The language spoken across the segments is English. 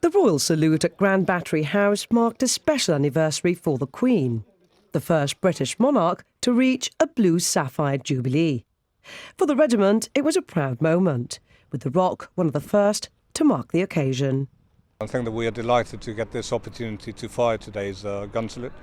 The royal salute at Grand Battery House marked a special anniversary for the Queen, the first British monarch to reach a blue sapphire jubilee. For the regiment, it was a proud moment, with the Rock one of the first to mark the occasion. I think that we are delighted to get this opportunity to fire today's gun salute.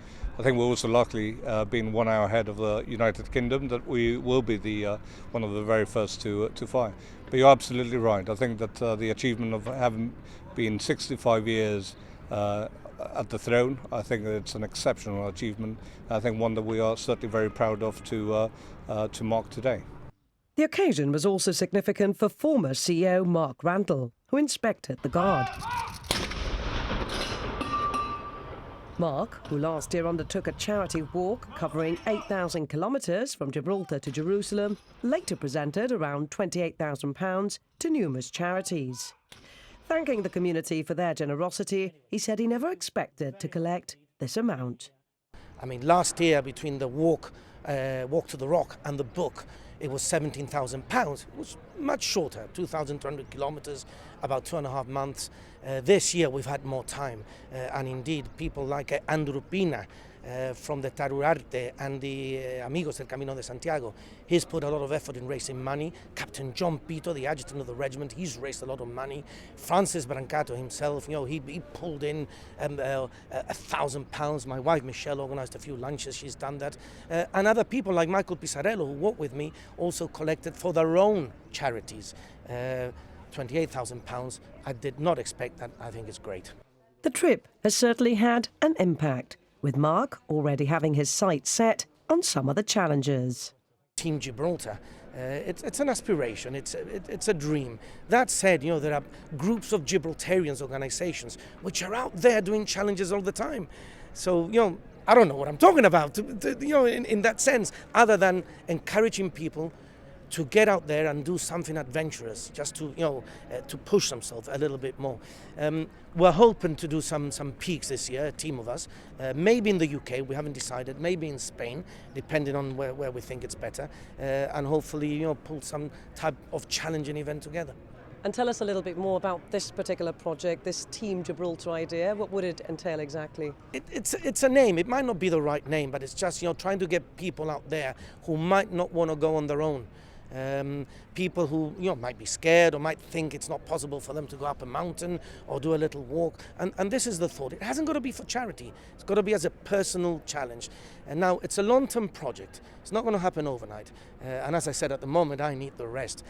I think we're also luckily being 1 hour ahead of the United Kingdom, that we will be the one of the very first to fire. But you're absolutely right. I think that the achievement of having been 65 years at the throne, I think that it's an exceptional achievement. I think one that we are certainly very proud of to mark today. The occasion was also significant for former CEO Mark Randall, who inspected the Guard. Mark, who last year undertook a charity walk covering 8,000 kilometres from Gibraltar to Jerusalem, later presented around £28,000 to numerous charities. Thanking the community for their generosity, he said he never expected to collect this amount. I mean, last year between the walk to the Rock and the book, it was £17,000. It was much shorter, 2,200 kilometres, about 2.5 months. This year we've had more time, and indeed people like Andrew Pina from the Tarurarte and the Amigos del Camino de Santiago, he's put a lot of effort in raising money. Captain John Pito, the adjutant of the regiment, he's raised a lot of money. Francis Brancato himself, he pulled in £1,000. My wife Michelle organised a few lunches, she's done that. And other people like Michael Pisarello, who worked with me, also collected for their own charities. £28,000. I did not expect that. I think it's great. The trip has certainly had an impact, with Mark already having his sights set on some of the challenges. Team Gibraltar, it's an aspiration, it's a dream. That said, there are groups of Gibraltarians organisations which are out there doing challenges all the time. So, I don't know what I'm talking about, in that sense, other than encouraging people to get out there and do something adventurous, just to to push themselves a little bit more. We're hoping to do some peaks this year, a team of us, maybe in the UK, we haven't decided, maybe in Spain, depending on where we think it's better, and hopefully pull some type of challenging event together. And tell us a little bit more about this particular project, this Team Gibraltar idea. What would it entail exactly? It's a name. It might not be the right name, but it's just trying to get people out there who might not want to go on their own. People who might be scared or might think it's not possible for them to go up a mountain or do a little walk, and this is the thought. It hasn't got to be for charity, it's got to be as a personal challenge. And now it's a long-term project, it's not going to happen overnight, and as I said, at the moment I need the rest,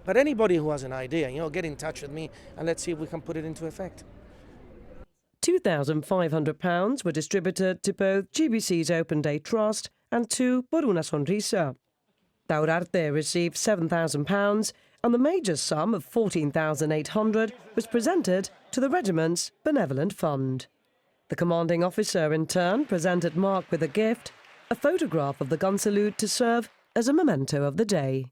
but anybody who has an idea, get in touch with me and let's see if we can put it into effect. £2,500 were distributed to both GBC's Open Day Trust and to Por una Sonrisa. Tarurarte received £7,000 and the major sum of £14,800 was presented to the regiment's Benevolent Fund. The commanding officer in turn presented Mark with a gift, a photograph of the gun salute to serve as a memento of the day.